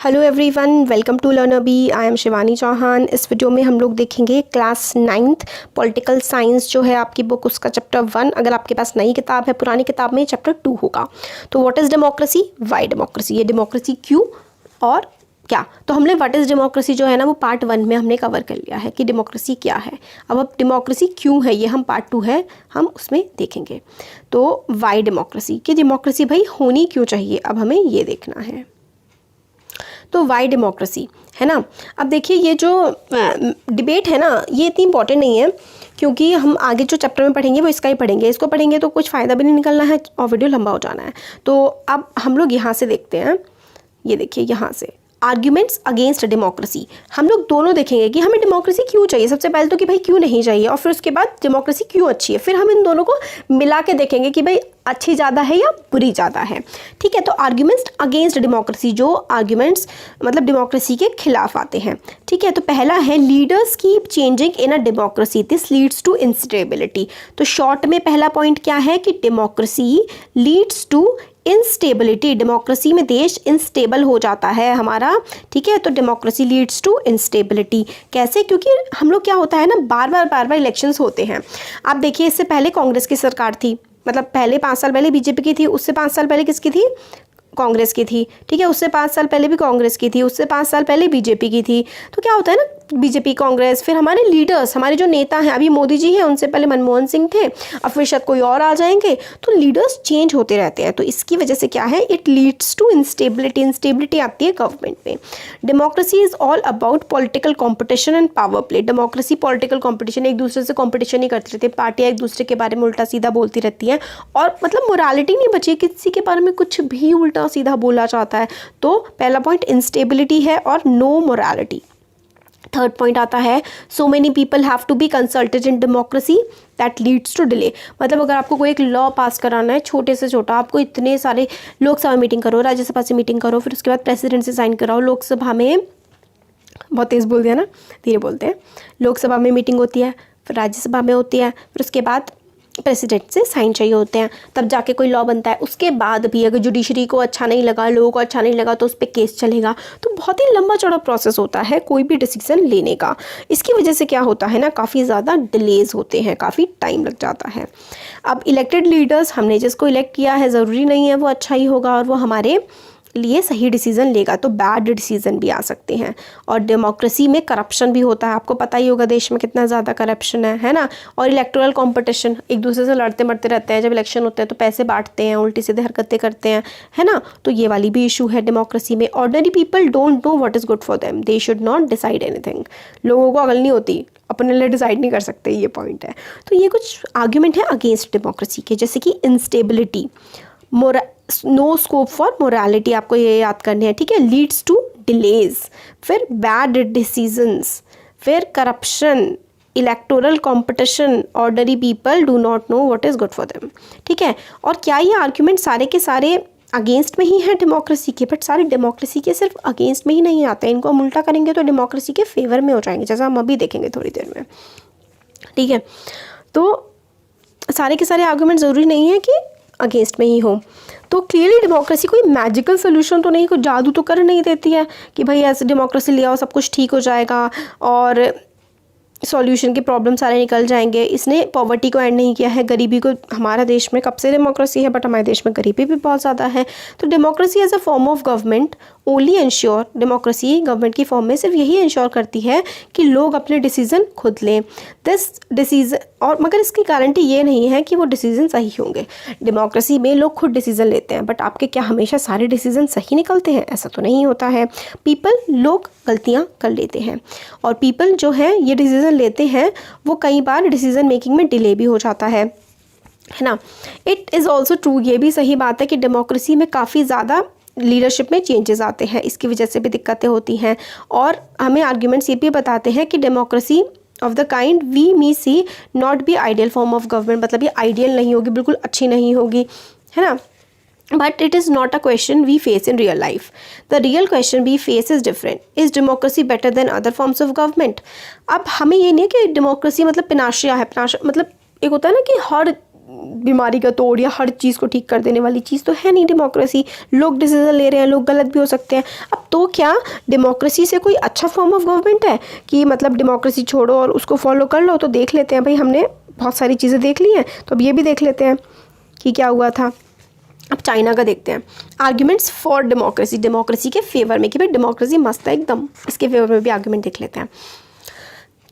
Hello everyone, welcome to learner bee. I am Shivani Chauhan. इस वीडियो में हम लोग देखेंगे क्लास 9th पॉलिटिकल साइंस जो है आपकी बुक, उसका चैप्टर 1। अगर आपके पास नई किताब है, पुरानी किताब में चैप्टर 2 होगा। तो what is democracy, Y democracy, ये डेमोक्रेसी क्यों और क्या। तो हमने व्हाट इज़ डेमोक्रेसी जो है ना वो पार्ट 1 में हमने कवर कर लिया है कि डेमोक्रेसी क्या है। अब डेमोक्रेसी क्यों है ये हम पार्ट 2 है हम उसमें देखेंगे। तो वाई डेमोक्रेसी, कि डेमोक्रेसी भाई होनी क्यों चाहिए, अब हमें ये देखना है। तो वाई डेमोक्रेसी है ना। अब देखिए ये जो डिबेट है ना ये इतनी इंपॉर्टेंट नहीं है, क्योंकि हम आगे जो चैप्टर में पढ़ेंगे वो इसका ही पढ़ेंगे। इसको पढ़ेंगे तो कुछ फ़ायदा भी नहीं निकलना है और वीडियो लंबा हो जाना है। तो अब हम लोग यहाँ से देखते हैं, ये देखिए यहाँ से आर्ग्यूमेंट्स अगेंस्ट डेमोक्रेसी। हम लोग दोनों देखेंगे कि हमें डेमोक्रेसी क्यों चाहिए, सबसे पहले तो कि भाई क्यों नहीं चाहिए, और फिर उसके बाद डेमोक्रेसी क्यों अच्छी है। फिर हम इन दोनों को मिला के देखेंगे कि भाई अच्छी ज़्यादा है या बुरी ज़्यादा है। ठीक है, तो आर्ग्यूमेंट्स अगेंस्ट डेमोक्रेसी, जो आर्ग्यूमेंट्स मतलब डेमोक्रेसी के खिलाफ आते हैं। ठीक है, तो पहला है leaders keep changing in a democracy, this leads to instability. तो शॉर्ट में पहला पॉइंट क्या है कि democracy leads to instability. Democracy में देश इंस्टेबल हो जाता है हमारा। ठीक है, तो डेमोक्रेसी लीड्स टू इंस्टेबिलिटी। कैसे? क्योंकि हम लोग क्या होता है ना बार बार इलेक्शंस होते हैं। आप देखिए इससे पहले कांग्रेस की सरकार थी, मतलब पहले 5 साल पहले बीजेपी की थी, उससे 5 साल पहले किसकी थी, कांग्रेस की थी। ठीक है, उससे 5 साल पहले भी कांग्रेस की थी, उससे 5 साल पहले बीजेपी की थी। तो क्या होता है ना बीजेपी कांग्रेस, फिर हमारे लीडर्स, हमारे जो नेता हैं, अभी मोदी जी हैं, उनसे पहले मनमोहन सिंह थे, अब फिर शायद कोई और आ जाएंगे। तो लीडर्स चेंज होते रहते हैं, तो इसकी वजह से क्या है, it leads to instability. Instability आती है गवर्नमेंट में। Democracy is all about political competition and power play. Democracy political competition, एक दूसरे से कॉम्पिटिशन ही करती रहती है, पार्टियाँ एक दूसरे के बारे में उल्टा सीधा बोलती रहती हैं, और मतलब मोरालिटी नहीं बची, किसी के बारे में कुछ भी उल्टा सीधा बोला जाता है। तो पहला पॉइंट इंस्टेबिलिटी है और नो मोरालिटी। थर्ड पॉइंट आता है so many people have to be consulted in democracy that leads to delay. मतलब अगर आपको कोई एक लॉ पास कराना है, छोटे से छोटा, आपको इतने सारे लोकसभा मीटिंग करो, राज्यसभा से मीटिंग करो, फिर उसके बाद प्रेसिडेंट से साइन कराओ, लोकसभा में बहुत तेज़ बोल दिया ना, धीरे बोलते हैं, लोकसभा में मीटिंग होती है, फिर राज्यसभा में होती है, फिर उसके बाद प्रेसिडेंट से साइन चाहिए होते हैं, तब जाके कोई लॉ बनता है। उसके बाद भी अगर जुडिशरी को अच्छा नहीं लगा, लोगों को अच्छा नहीं लगा, तो उस पर केस चलेगा। तो बहुत ही लंबा चौड़ा प्रोसेस होता है कोई भी डिसीजन लेने का। इसकी वजह से क्या होता है ना, काफ़ी ज़्यादा डिलेज होते हैं, काफ़ी टाइम लग जाता है। अब इलेक्टेड लीडर्स, हमने जिसको इलेक्ट किया है, ज़रूरी नहीं है वो अच्छा ही होगा और वो हमारे लिए सही डिसीजन लेगा, तो बैड डिसीजन भी आ सकते हैं। और डेमोक्रेसी में करप्शन भी होता है, आपको पता ही होगा देश में कितना ज़्यादा करप्शन है ना। और इलेक्टोरल कंपटीशन, एक दूसरे से लड़ते मरते रहते हैं, जब इलेक्शन होते हैं तो पैसे बांटते हैं, उल्टी सीधे हरकतें करते हैं, है ना। तो ये वाली भी इशू है डेमोक्रेसी में। Ordinary people don't know what is good for them, they should not decide anything. लोगों को अकल नहीं होती, अपने लिए डिसाइड नहीं कर सकते, ये पॉइंट है। तो ये कुछ आर्ग्यूमेंट है अगेंस्ट डेमोक्रेसी के, जैसे कि instability, no scope for morality, आपको ये याद करने हैं। ठीक है, लीड्स टू डिलेज, फिर बैड डिसीजंस, फिर corruption, electoral competition, ordinary people do not know what is good for them. ठीक है, और क्या ये आर्ग्यूमेंट सारे के सारे अगेंस्ट में ही है डेमोक्रेसी के, बट सारे डेमोक्रेसी के सिर्फ अगेंस्ट में ही नहीं आते हैं, इनको हम उल्टा करेंगे तो डेमोक्रेसी के फेवर में हो जाएंगे, जैसा हम अभी देखेंगे थोड़ी देर में। ठीक है, तो सारे के सारे आर्ग्यूमेंट ज़रूरी नहीं है कि अगेंस्ट में ही हो। तो क्लियरली डेमोक्रेसी कोई मैजिकल सोल्यूशन तो नहीं, कोई जादू तो कर नहीं देती है कि भाई ऐसे डेमोक्रेसी ले आओ सब कुछ ठीक हो जाएगा और सॉल्यूशन के प्रॉब्लम सारे निकल जाएंगे। इसने पॉवर्टी को एंड नहीं किया है, गरीबी को, हमारा देश में कब से डेमोक्रेसी है बट हमारे देश में गरीबी भी बहुत ज़्यादा है। तो democracy as a form of government only ensure, democracy government की फॉर्म में सिर्फ यही इंश्योर करती है कि लोग अपने डिसीज़न खुद लें, दिस डिसीजन, और मगर इसकी गारंटी ये नहीं है कि वो डिसीज़न सही होंगे। डेमोक्रेसी में लोग खुद डिसीज़न लेते हैं, बट आपके क्या हमेशा सारे डिसीज़न सही निकलते हैं? ऐसा तो नहीं होता है। लोग गलतियाँ कर लेते हैं, और पीपल जो है ये डिसीज़न लेते हैं, वो कई बार डिसीज़न मेकिंग में डिले भी हो जाता है ना। इट इज़ ऑल्सो ट्रू, ये भी सही बात है कि डेमोक्रेसी में काफ़ी ज़्यादा लीडरशिप में चेंजेस आते हैं, इसकी वजह से भी दिक्कतें होती हैं। और हमें आर्ग्यूमेंट्स ये भी बताते हैं कि democracy of the kind we may see not be ideal form of government, मतलब ये आइडियल नहीं होगी, बिल्कुल अच्छी नहीं होगी, है ना। But it is not a question we face in real life, the real question we face is different, is democracy better than other forms of government. अब हमें ये नहीं है कि डेमोक्रेसी मतलब पिनाशिया है, मतलब एक होता है ना कि हर बीमारी का तोड़ या हर चीज़ को ठीक कर देने वाली चीज़ तो है नहीं डेमोक्रेसी। लोग डिसीजन ले रहे हैं, लोग गलत भी हो सकते हैं। अब तो क्या डेमोक्रेसी से कोई अच्छा फॉर्म ऑफ गवर्नमेंट है कि मतलब डेमोक्रेसी छोड़ो और उसको फॉलो कर लो? तो देख लेते हैं भाई, हमने बहुत सारी चीज़ें देख ली हैं, तो अब ये भी देख लेते हैं कि क्या हुआ था। अब चाइना का देखते हैं, आर्ग्यूमेंट्स फॉर डेमोक्रेसी, डेमोक्रेसी के फेवर में कि भाई डेमोक्रेसी मस्त है एकदम, इसके फेवर में भी आर्ग्यूमेंट देख लेते हैं।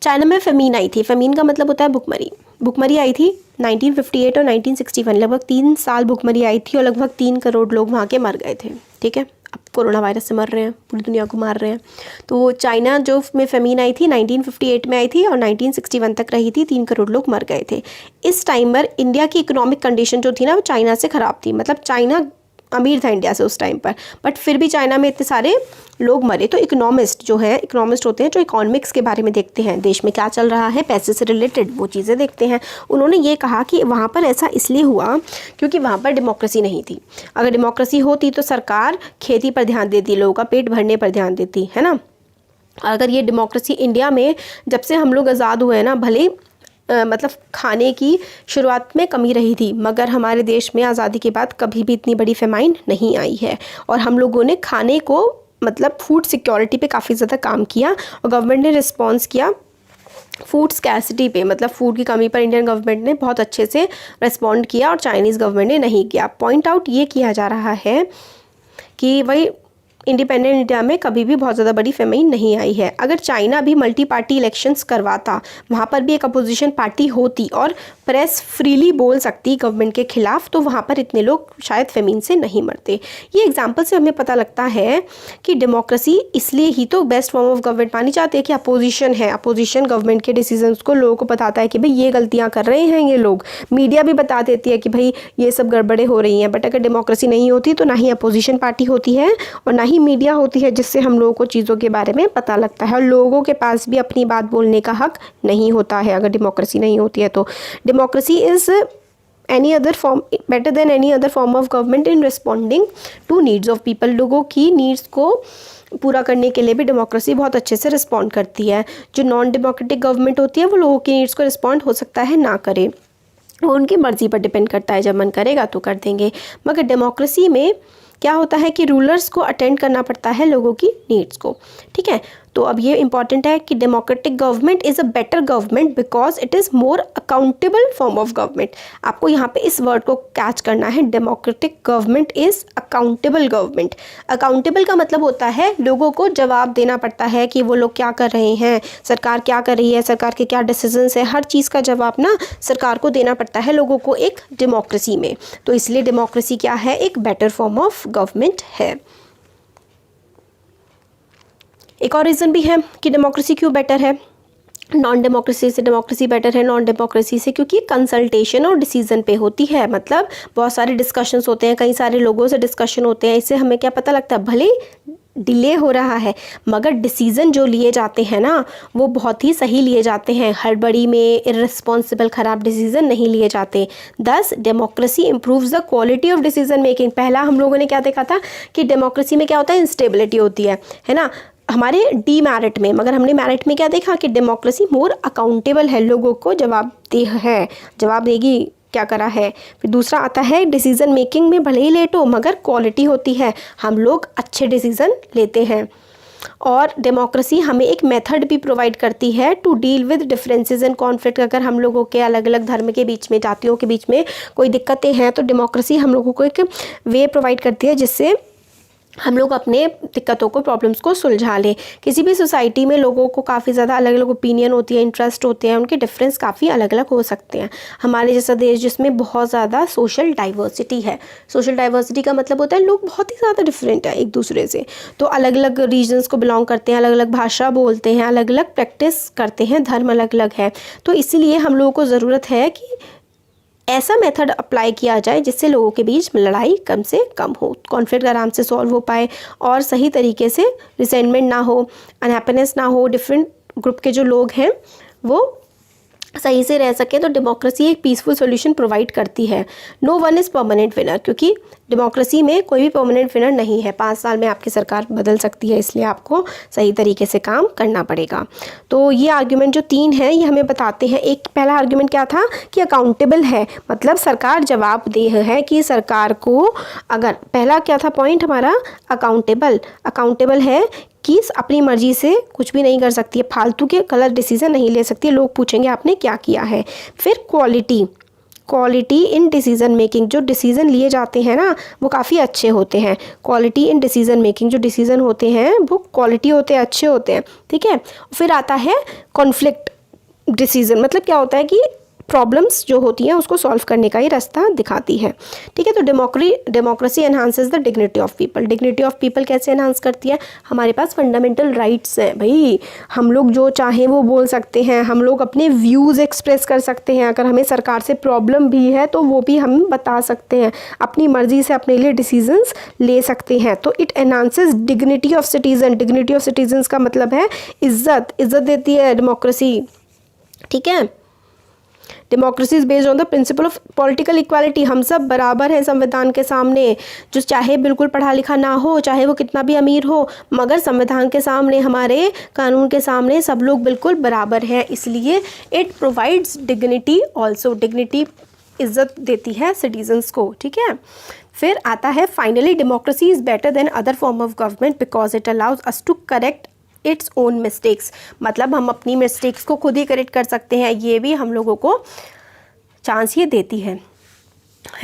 चाइना में फेमीन आई थी, फेमीन का मतलब होता है भुखमरी। भुखमरी आई थी 1958 और 1961, लगभग 3 साल भुखमरी आई थी और लगभग 3 करोड़ लोग वहाँ के मर गए थे। ठीक है, अब कोरोना वायरस से मर रहे हैं, पूरी दुनिया को मार रहे हैं। तो चाइना जो में फेमीन आई थी 1958 में आई थी और 1961 तक रही थी, 3 करोड़ लोग मर गए थे। इस टाइम पर इंडिया की इकोनॉमिक कंडीशन जो थी ना वो चाइना से ख़राब थी, मतलब चाइना अमीर था इंडिया से उस टाइम पर, बट फिर भी चाइना में इतने सारे लोग मरे। तो इकोनॉमिस्ट जो है, इकोनॉमिस्ट होते हैं जो इकोनॉमिक्स के बारे में देखते हैं, देश में क्या चल रहा है, पैसे से रिलेटेड वो चीज़ें देखते हैं। उन्होंने ये कहा कि वहाँ पर ऐसा इसलिए हुआ क्योंकि वहाँ पर डेमोक्रेसी नहीं थी। अगर डेमोक्रेसी होती तो सरकार खेती पर ध्यान देती, लोगों का पेट भरने पर ध्यान देती, है ना। अगर ये डेमोक्रेसी इंडिया में जब से हम लोग आज़ाद हुए हैं ना, भले मतलब खाने की शुरुआत में कमी रही थी, मगर हमारे देश में आज़ादी के बाद कभी भी इतनी बड़ी फेमाइन नहीं आई है और हम लोगों ने खाने को मतलब फूड सिक्योरिटी पे काफ़ी ज़्यादा काम किया और गवर्नमेंट ने रिस्पॉन्स किया फूड स्कैर्सिटी पे, मतलब फूड की कमी पर इंडियन गवर्नमेंट ने बहुत अच्छे से रिस्पॉन्ड किया और चाइनीज़ गवर्नमेंट ने नहीं किया। पॉइंट आउट ये किया जा रहा है कि भाई इंडिपेंडेंट इंडिया में कभी भी बहुत ज़्यादा बड़ी फेमाइन नहीं आई है। अगर चाइना भी मल्टी पार्टी इलेक्शंस करवाता, वहाँ पर भी एक अपोजिशन पार्टी होती और प्रेस फ्रीली बोल सकती गवर्नमेंट के खिलाफ, तो वहाँ पर इतने लोग शायद फेमीन से नहीं मरते। ये एग्जांपल से हमें पता लगता है कि डेमोक्रेसी इसलिए ही तो बेस्ट फॉर्म ऑफ गवर्नमेंट मानी जाती है कि अपोजिशन है, अपोजिशन गवर्नमेंट के डिसीजंस को लोगों को बताता है कि भाई ये गलतियाँ कर रहे हैं ये लोग, मीडिया भी बता देती है कि भाई ये सब गड़बड़े हो रही हैं। बट अगर डेमोक्रेसी नहीं होती तो ना ही अपोजिशन पार्टी होती है और ना ही मीडिया होती है जिससे हम लोगों को चीज़ों के बारे में पता लगता है और लोगों के पास भी अपनी बात बोलने का हक नहीं होता है अगर डेमोक्रेसी नहीं होती है। तो democracy is better than any other form of government in responding to needs of people. लोगों की नीड्स को पूरा करने के लिए भी डेमोक्रेसी बहुत अच्छे से रिस्पॉन्ड करती है। जो नॉन डेमोक्रेटिक गवर्नमेंट होती है वो लोगों की नीड्स को रिस्पॉन्ड हो सकता है ना करे, वो उनकी मर्ज़ी पर डिपेंड करता है, जब मन करेगा तो कर देंगे। मगर डेमोक्रेसी में क्या होता है कि रूलर्स को अटेंड करना पड़ता है लोगों की नीड्स को। ठीक है, तो अब ये इंपॉर्टेंट है कि democratic government is a better government because it is more accountable form of government. आपको यहाँ पे इस वर्ड को कैच करना है, democratic government is accountable government. Accountable का मतलब होता है लोगों को जवाब देना पड़ता है कि वो लोग क्या कर रहे हैं, सरकार क्या कर रही है, सरकार के क्या डिसीजंस है, हर चीज़ का जवाब ना सरकार को देना पड़ता है लोगों को एक डेमोक्रेसी में। तो इसलिए डेमोक्रेसी क्या है, एक बेटर फॉर्म ऑफ गवर्नमेंट है। एक और रीज़न भी है कि डेमोक्रेसी क्यों बेटर है नॉन डेमोक्रेसी से। डेमोक्रेसी बेटर है नॉन डेमोक्रेसी से क्योंकि कंसल्टेशन और डिसीजन पे होती है, मतलब बहुत सारे डिस्कशंस होते हैं, कई सारे लोगों से डिस्कशन होते हैं। इससे हमें क्या पता लगता है, भले डिले हो रहा है मगर डिसीज़न जो लिए जाते हैं ना वो बहुत ही सही लिए जाते हैं, हड़बड़ी में इररिस्पॉन्सिबल ख़राब डिसीज़न नहीं लिए जाते। दस democracy improves the quality of decision making. पहला हम लोगों ने क्या देखा था कि डेमोक्रेसी में क्या होता है, इंस्टेबिलिटी होती है ना, हमारे डी मैरिट में। मगर हमने मैरिट में क्या देखा कि डेमोक्रेसी मोर अकाउंटेबल है, लोगों को जवाबदेह है, जवाब देगी क्या करा है। फिर दूसरा आता है डिसीज़न मेकिंग में भले ही लेट हो मगर क्वालिटी होती है, हम लोग अच्छे डिसीज़न लेते हैं। और डेमोक्रेसी हमें एक मेथड भी प्रोवाइड करती है to deal with differences and conflict. अगर हम लोगों के अलग अलग धर्म के बीच में, जातियों के बीच में कोई दिक्कतें हैं तो डेमोक्रेसी हम लोगों को एक वे प्रोवाइड करती है जिससे हम लोग अपने दिक्कतों को, प्रॉब्लम्स को सुलझा लें। किसी भी सोसाइटी में लोगों को काफ़ी ज़्यादा अलग अलग ओपिनियन होती है, इंटरेस्ट होते हैं, उनके डिफरेंस काफ़ी अलग अलग हो सकते हैं। हमारे जैसा देश जिसमें बहुत ज़्यादा सोशल डाइवर्सिटी है, सोशल डाइवर्सिटी का मतलब होता है लोग बहुत ही ज़्यादा डिफरेंट है एक दूसरे से, तो अलग अलग रीजन्स को बिलोंग करते हैं, अलग अलग भाषा बोलते हैं, अलग अलग प्रैक्टिस करते हैं, धर्म अलग अलग है। तो इसीलिए हम लोगों को ज़रूरत है कि ऐसा मेथड अप्लाई किया जाए जिससे लोगों के बीच लड़ाई कम से कम हो, कॉन्फ्लिक्ट आराम से सॉल्व हो पाए और सही तरीके से रिसेंटमेंट ना हो, अनहैप्पीनेस ना हो, डिफरेंट ग्रुप के जो लोग हैं वो सही से रह सके, तो डेमोक्रेसी एक पीसफुल सॉल्यूशन प्रोवाइड करती है। No one is permanent winner, क्योंकि डेमोक्रेसी में कोई भी परमानेंट विनर नहीं है। 5 साल में आपकी सरकार बदल सकती है, इसलिए आपको सही तरीके से काम करना पड़ेगा। तो ये आर्ग्यूमेंट जो 3 है ये हमें बताते हैं। एक पहला आर्ग्यूमेंट क्या था कि अकाउंटेबल है, मतलब सरकार जवाबदेह है कि सरकार को, अगर पहला क्या था पॉइंट हमारा, अकाउंटेबल है कि अपनी मर्जी से कुछ भी नहीं कर सकती है, फालतू के गलत डिसीजन नहीं ले सकती, लोग पूछेंगे आपने क्या किया है। फिर क्वालिटी इन डिसीजन मेकिंग, जो डिसीजन लिए जाते हैं ना वो काफ़ी अच्छे होते हैं। क्वालिटी इन डिसीजन मेकिंग, जो डिसीजन होते हैं वो क्वालिटी होते हैं, अच्छे होते हैं, ठीक है। फिर आता है कॉन्फ्लिक्ट डिसीजन, मतलब क्या होता है कि प्रॉब्लम्स जो होती हैं उसको सॉल्व करने का ही रास्ता दिखाती है, ठीक है। तो democracy enhances the dignity of people. Dignity of people कैसे एनहांस करती है? हमारे पास फंडामेंटल राइट्स हैं भाई, हम लोग जो चाहें वो बोल सकते हैं, हम लोग अपने व्यूज़ एक्सप्रेस कर सकते हैं, अगर हमें सरकार से प्रॉब्लम भी है तो वो भी हम बता सकते हैं, अपनी मर्जी से अपने लिए डिसीजंस ले सकते हैं। तो it enhances dignity of citizen. Dignity of citizens का मतलब है इज्जत देती है डेमोक्रेसी, ठीक है। Democracy is based on the principle of political equality. हम सब बराबर हैं संविधान के सामने, जो चाहे बिल्कुल पढ़ा लिखा ना हो, चाहे वो कितना भी अमीर हो, मगर संविधान के सामने, हमारे कानून के सामने सब लोग बिल्कुल बराबर हैं। इसलिए it provides dignity also, dignity इज्जत देती है सिटीजन्स को, ठीक है। फिर आता है finally, democracy is better than other form of government because it allows us to correct its own mistakes. मतलब हम अपनी मिस्टेक्स को खुद ही करेक्ट कर सकते हैं, ये भी हम लोगों को चांस ये देती है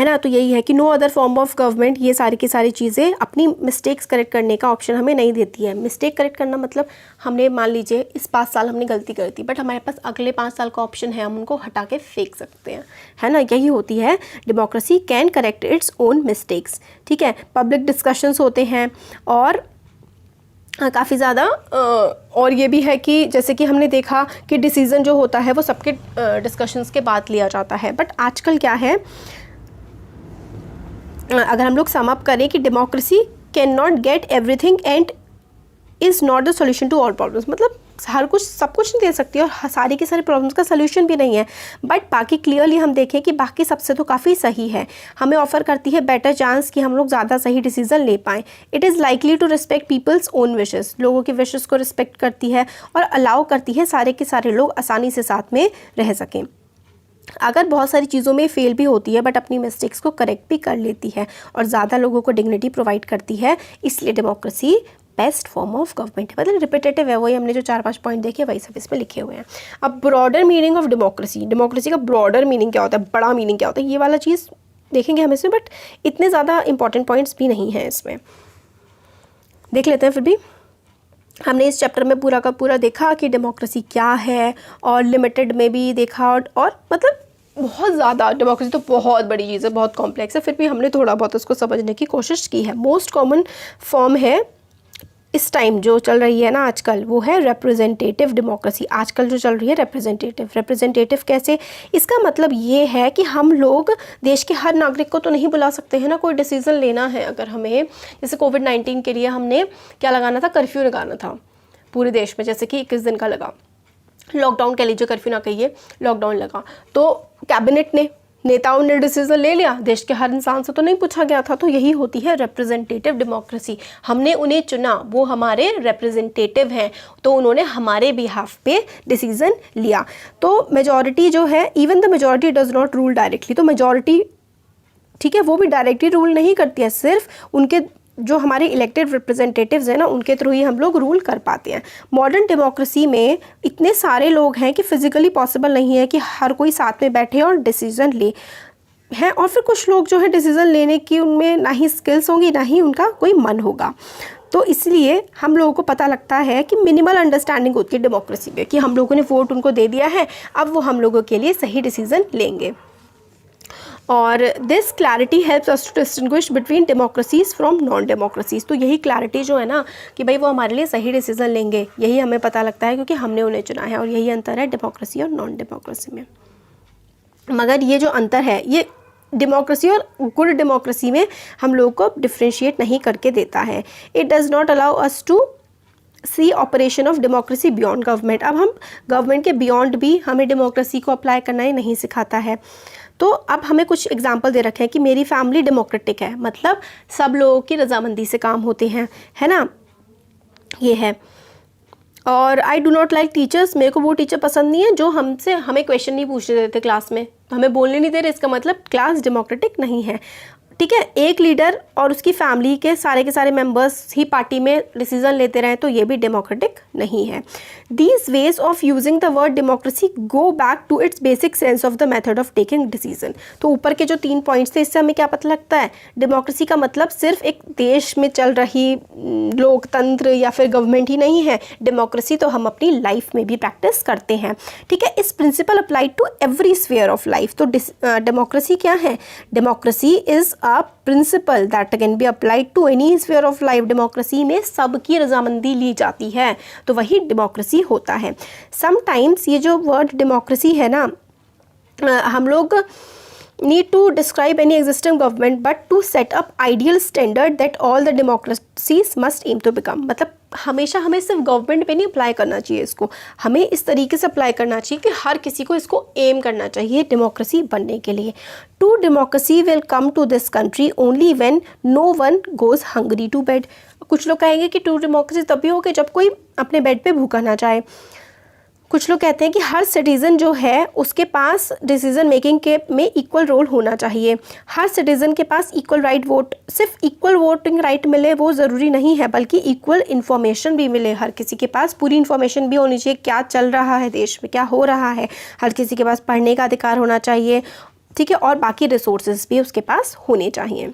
ना। तो यही है कि no other form of government ये सारी की सारी चीज़ें अपनी मिस्टेक्स करेक्ट करने का ऑप्शन हमें नहीं देती है। मिस्टेक करेक्ट करना मतलब हमने, मान लीजिए इस 5 साल हमने गलती कर दी, बट हमारे पास अगले 5 साल का ऑप्शन है, हम उनको हटा के फेंक सकते हैं, है ना। यही होती है democracy, can correct its own mistakes, ठीक है। पब्लिक डिस्कशंस होते हैं और काफ़ी ज़्यादा, और ये भी है कि जैसे कि हमने देखा कि डिसीज़न जो होता है वो सबके डिस्कशंस के बाद लिया जाता है। बट आजकल क्या है, अगर हम लोग सम अप करें कि democracy can not get everything and is not the solution to all problems. मतलब हर कुछ सब कुछ नहीं दे सकती और सारी के सारे प्रॉब्लम्स का सॉल्यूशन भी नहीं है, बट बाकी क्लियरली हम देखें कि बाकी सबसे तो काफ़ी सही है, हमें ऑफर करती है बेटर चांस कि हम लोग ज़्यादा सही डिसीजन ले पाएँ। It is likely to respect people's own wishes, लोगों के विशेस को रिस्पेक्ट करती है और अलाउ करती है सारे के सारे लोग आसानी से साथ में रह सकें। अगर बहुत सारी चीज़ों में फेल भी होती है बट अपनी मिस्टेक्स को करेक्ट भी कर लेती है और ज़्यादा लोगों को डिग्निटी प्रोवाइड करती है, इसलिए democracy best form of government है। मतलब रिपीटेटिव है, वही हमने जो 4-5 पॉइंट देखे वही सब इसमें लिखे हुए हैं। अब broader meaning of democracy, democracy का ब्रॉडर मीनिंग क्या होता है, बड़ा मीनिंग क्या होता है, ये वाला चीज़ देखेंगे हम इसमें, बट इतने ज़्यादा इंपॉर्टेंट पॉइंट्स भी नहीं हैं इसमें, देख लेते हैं। फिर भी हमने इस चैप्टर में पूरा का पूरा देखा कि डेमोक्रेसी क्या है, और लिमिटेड में भी देखा, और मतलब बहुत ज़्यादा, डेमोक्रेसी तो बहुत बड़ी चीज़ है, बहुत कॉम्प्लेक्स है, फिर भी हमने थोड़ा बहुत उसको समझने की कोशिश की है। मोस्ट कॉमन फॉर्म है इस टाइम जो चल रही है ना आजकल, वो है रिप्रेजेंटेटिव डेमोक्रेसी। आजकल जो चल रही है रिप्रेजेंटेटिव कैसे, इसका मतलब ये है कि हम लोग देश के हर नागरिक को तो नहीं बुला सकते हैं ना, कोई डिसीज़न लेना है अगर हमें, जैसे कोविड-19 के लिए हमने क्या लगाना था, कर्फ्यू लगाना था पूरे देश में, जैसे कि 21 दिन का लगा, लॉकडाउन कह लीजिए, कर्फ्यू ना कहिए, लॉकडाउन लगा, तो कैबिनेट ने, नेताओं ने डिसीजन ले लिया, देश के हर इंसान से तो नहीं पूछा गया था। तो यही होती है रिप्रेजेंटेटिव डेमोक्रेसी, हमने उन्हें चुना, वो हमारे रिप्रेजेंटेटिव हैं, तो उन्होंने हमारे बिहाफ पे डिसीजन लिया। तो मेजॉरिटी जो है, even the majority does not rule directly, तो मेजॉरिटी ठीक है वो भी डायरेक्टली रूल नहीं करती है, सिर्फ उनके जो हमारे इलेक्टेड रिप्रेजेंटेटिव्स हैं ना, उनके थ्रू ही हम लोग रूल कर पाते हैं। मॉडर्न डेमोक्रेसी में इतने सारे लोग हैं कि फिजिकली पॉसिबल नहीं है कि हर कोई साथ में बैठे और डिसीजन ले हैं, और फिर कुछ लोग जो है डिसीजन लेने की उनमें ना ही स्किल्स होंगी ना ही उनका कोई मन होगा। तो इसलिए हम लोगों को पता लगता है कि मिनिमल अंडरस्टैंडिंग होती है डेमोक्रेसी में, कि हम लोगों ने वोट उनको दे दिया है, अब वो हम लोगों के लिए सही डिसीजन लेंगे। और this clarity helps us to distinguish between democracies from non democracies. तो यही क्लैरिटी जो है ना कि भाई वो हमारे लिए सही डिसीजन लेंगे, यही हमें पता लगता है क्योंकि हमने उन्हें चुना है, और यही अंतर है डेमोक्रेसी और नॉन डेमोक्रेसी में। मगर ये जो अंतर है ये डेमोक्रेसी और गुड डेमोक्रेसी में हम लोग को डिफ्रेंशिएट नहीं करके देता है। It does not allow us to see operation of democracy beyond government. अब हम गवर्नमेंट के बियॉन्ड भी हमें डेमोक्रेसी को अप्लाई करना ही नहीं सिखाता है। तो अब हमें कुछ एग्जाम्पल दे रखे हैं कि मेरी फैमिली डेमोक्रेटिक है, मतलब सब लोगों की रजामंदी से काम होते हैं, है ना, ये है। और I do not like teachers, मेरे को वो टीचर पसंद नहीं है जो हमें क्वेश्चन नहीं पूछने देते क्लास में, तो हमें बोलने नहीं दे रहे, इसका मतलब क्लास डेमोक्रेटिक नहीं है। ठीक है, एक लीडर और उसकी फैमिली के सारे मेंबर्स ही पार्टी में डिसीजन लेते रहे तो ये भी डेमोक्रेटिक नहीं है। These ways of using the word democracy go back to its basic sense of the method of taking decision. तो ऊपर के जो 3 पॉइंट्स थे, इससे हमें क्या पता लगता है, डेमोक्रेसी का मतलब सिर्फ एक देश में चल रही लोकतंत्र या फिर गवर्नमेंट ही नहीं है, डेमोक्रेसी तो हम अपनी लाइफ में भी प्रैक्टिस करते हैं। ठीक है, इस principle applied to every sphere of life. तो डेमोक्रेसी क्या है, democracy is a principle that can be applied to any sphere of life. Democracy में सबकी रजामंदी ली जाती है, तो वही डेमोक्रेसी होता है। समटाइम्स ये जो वर्ड डेमोक्रेसी है ना, हम लोग need to describe any existing government but to set up ideal standard that all the democracies must aim to become। मतलब हमेशा हमें सिर्फ गवर्नमेंट पे नहीं अप्लाई करना चाहिए इसको, हमें इस तरीके से अप्लाई करना चाहिए कि हर किसी को इसको एम करना चाहिए डेमोक्रेसी बनने के लिए। True democracy will come to this country only when no one goes hungry to bed. कुछ लोग कहेंगे कि टू डेमोक्रेसी तभी होगी जब कोई अपने बेड पे भूखा ना जाए। कुछ लोग कहते हैं कि हर सिटीज़न जो है उसके पास डिसीजन मेकिंग के में इक्वल रोल होना चाहिए, हर सिटीज़न के पास इक्वल राइट वोट, सिर्फ इक्वल वोटिंग राइट मिले वो ज़रूरी नहीं है, बल्कि इक्वल इन्फॉर्मेशन भी मिले, हर किसी के पास पूरी इन्फॉर्मेशन भी होनी चाहिए, क्या चल रहा है देश में, क्या हो रहा है, हर किसी के पास पढ़ने का अधिकार होना चाहिए। ठीक है, और बाकी रिसोर्सेज भी उसके पास होने चाहिए।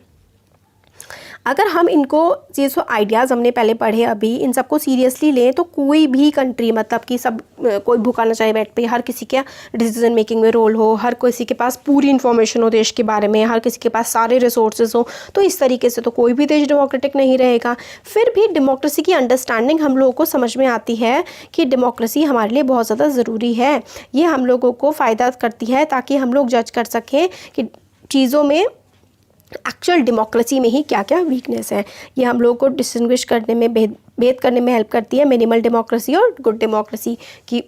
अगर हम इनको ये जो आइडियाज़ हमने पहले पढ़े अभी इन सबको सीरियसली लें तो कोई भी कंट्री, मतलब कि सब कोई भूखा ना चाहे बैठ पे, हर किसी के डिसीजन मेकिंग में रोल हो, हर किसी के पास पूरी इन्फॉर्मेशन हो देश के बारे में, हर किसी के पास सारे रिसोर्सेज हो, तो इस तरीके से तो कोई भी देश डेमोक्रेटिक नहीं रहेगा। फिर भी डेमोक्रेसी की अंडरस्टैंडिंग हम लोगों को समझ में आती है कि डेमोक्रेसी हमारे लिए बहुत ज़्यादा ज़रूरी है, ये हम लोगों को फ़ायदा करती है ताकि हम लोग जज कर सकें कि चीज़ों में एक्चुअल डेमोक्रेसी में ही क्या क्या वीकनेस है। ये हम लोगों को डिस्टिंग्विश करने में, भेद करने में हेल्प करती है मिनिमल डेमोक्रेसी और गुड डेमोक्रेसी की।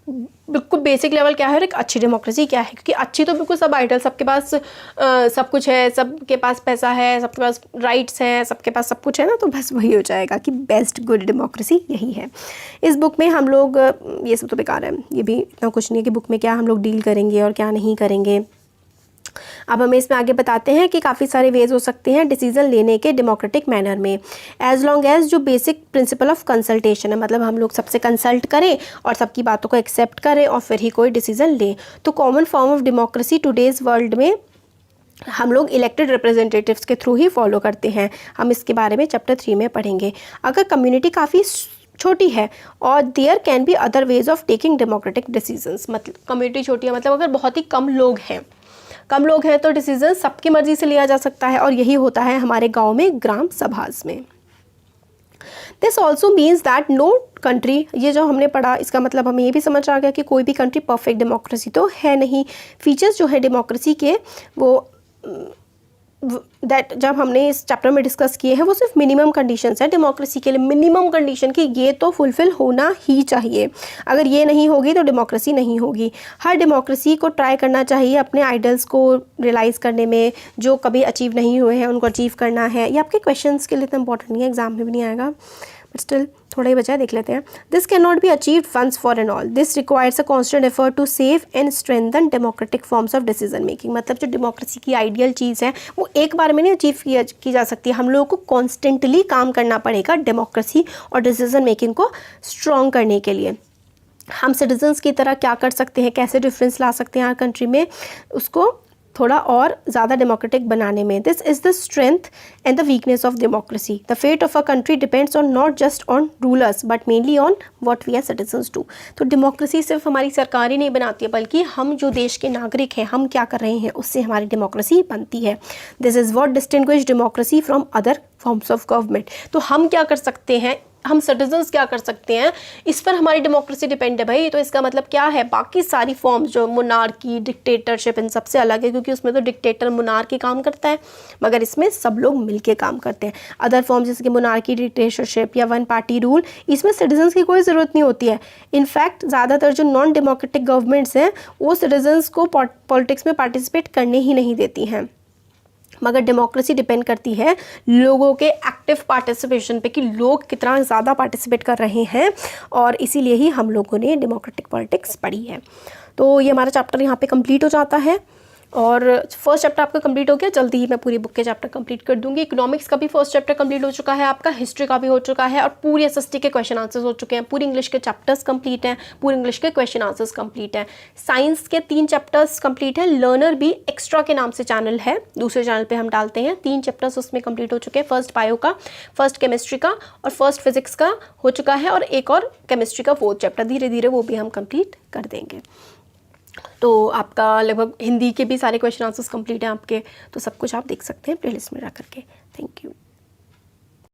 बिल्कुल बेसिक लेवल क्या है और एक अच्छी डेमोक्रेसी क्या है, क्योंकि अच्छी तो बिल्कुल सब आइडल, सबके पास सब कुछ है, सबके पास पैसा है, सबके पास राइट्स हैं, सबके पास सब कुछ है ना, तो बस वही हो जाएगा कि बेस्ट गुड डेमोक्रेसी यही है। इस बुक में हम लोग, ये सब तो बेकार है, ये भी इतना कुछ नहीं है कि बुक में क्या हम लोग डील करेंगे और क्या नहीं करेंगे। अब हमें इसमें आगे बताते हैं कि काफ़ी सारे वेज हो सकते हैं डिसीजन लेने के डेमोक्रेटिक मैनर में, एज लॉन्ग एज जो बेसिक प्रिंसिपल ऑफ कंसल्टेशन है, मतलब हम लोग सबसे कंसल्ट करें और सबकी बातों को एक्सेप्ट करें और फिर ही कोई डिसीजन लें। तो common form of democracy today's world में हम लोग इलेक्टेड रिप्रेजेंटेटिव्स के थ्रू ही फॉलो करते हैं। हम इसके बारे में चैप्टर 3 में पढ़ेंगे। अगर कम्युनिटी काफ़ी छोटी है और there can be other ways of taking democratic decisions, मतलब कम्युनिटी छोटी है, मतलब अगर बहुत ही कम लोग हैं तो डिसीजन सबकी मर्जी से लिया जा सकता है, और यही होता है हमारे गांव में ग्राम सभाज में। This also means that no country, ये जो हमने पढ़ा इसका मतलब हमें ये भी समझ आ गया कि कोई भी कंट्री परफेक्ट डेमोक्रेसी तो है नहीं। फीचर्स जो है डेमोक्रेसी के वो दैट जब हमने इस चैप्टर में डिस्कस किए हैं वो सिर्फ मिनिमम कंडीशंस है डेमोक्रेसी के लिए, मिनिमम कंडीशन कि ये तो फुलफिल होना ही चाहिए, अगर ये नहीं होगी तो डेमोक्रेसी नहीं होगी। हर डेमोक्रेसी को ट्राई करना चाहिए अपने आइडल्स को रियलाइज़ करने में, जो कभी अचीव नहीं हुए हैं उनको अचीव करना है। ये आपके क्वेश्चंस के लिए इतना इंपॉर्टेंट नहीं है, एग्जाम में भी नहीं आएगा, बट स्टिल थोड़ा ही बचा है, देख लेते हैं। This can not be achieved once for and all, this requires a constant effort to save and strengthen democratic forms of decision making. मतलब जो डेमोक्रेसी की आइडियल चीज़ है वो एक बार में नहीं अचीव की जा सकती है, हम लोगों को कॉन्स्टेंटली काम करना पड़ेगा डेमोक्रेसी और डिसीजन मेकिंग को स्ट्रॉन्ग करने के लिए। हम सिटीजन्स की तरह क्या कर सकते हैं, कैसे डिफरेंस ला सकते हैं हर कंट्री में, उसको थोड़ा और ज़्यादा डेमोक्रेटिक बनाने में। This is the strength and the weakness of democracy. The fate of a country depends on not just on rulers but mainly on what we are citizens do. तो डेमोक्रेसी सिर्फ हमारी सरकार ही नहीं बनाती है, बल्कि हम जो देश के नागरिक हैं हम क्या कर रहे हैं उससे हमारी डेमोक्रेसी बनती है। This is what distinguish democracy from other forms of government. तो हम क्या कर सकते हैं हम सिटीजन्स क्या कर सकते हैं, इस पर हमारी डेमोक्रेसी डिपेंड है भाई। तो इसका मतलब क्या है, बाकी सारी फॉर्म्स जो मोनार्की, डिक्टेटरशिप, इन सबसे अलग है, क्योंकि उसमें तो डिक्टेटर मोनार्की काम करता है, मगर इसमें सब लोग मिलके काम करते हैं। अदर फॉर्म्स जैसे कि मोनार्की, डिक्टेटरशिप या वन पार्टी रूल, इसमें सिटीजन्स की कोई ज़रूरत नहीं होती है। इनफैक्ट ज़्यादातर जो नॉन डेमोक्रेटिक गवर्नमेंट्स हैं वो सिटीजन्स को पॉलिटिक्स में पार्टिसिपेट करने ही नहीं देती हैं। मगर डेमोक्रेसी डिपेंड करती है लोगों के एक्टिव पार्टिसिपेशन पे, कि लोग कितना ज़्यादा पार्टिसिपेट कर रहे हैं, और इसीलिए ही हम लोगों ने डेमोक्रेटिक पॉलिटिक्स पढ़ी है। तो ये हमारा चैप्टर यहाँ पे कंप्लीट हो जाता है, और फर्स्ट चैप्टर आपका कंप्लीट हो गया। जल्दी ही मैं पूरी बुक के चैप्टर कंप्लीट कर दूंगी। इकोनॉमिक्स का भी फर्स्ट चैप्टर कंप्लीट हो चुका है आपका, हिस्ट्री का भी हो चुका है, और पूरी एसएसटी के क्वेश्चन आंसर्स हो चुके हैं, पूरी इंग्लिश के चैप्टर्स कंप्लीट हैं, पूरी इंग्लिश के क्वेश्चन आंसर्स कंप्लीट हैं। साइंस के 3 चैप्टर्स कंप्लीट हैं। लर्नर भी एक्स्ट्रा के नाम से चैनल है, दूसरे चैनल पर हम डालते हैं। 3 चैप्टर्स उसमें कंप्लीट हो चुके हैं, फर्स्ट बायो का, फर्स्ट केमिस्ट्री का, और फर्स्ट फिजिक्स का हो चुका है, और एक और केमिस्ट्री का 4th चैप्टर, धीरे धीरे वो भी हम कंप्लीट कर देंगे। तो आपका लगभग हिंदी के भी सारे क्वेश्चन आंसर्स कंप्लीट हैं आपके, तो सब कुछ आप देख सकते हैं प्लेलिस्ट में जा करके। Thank you.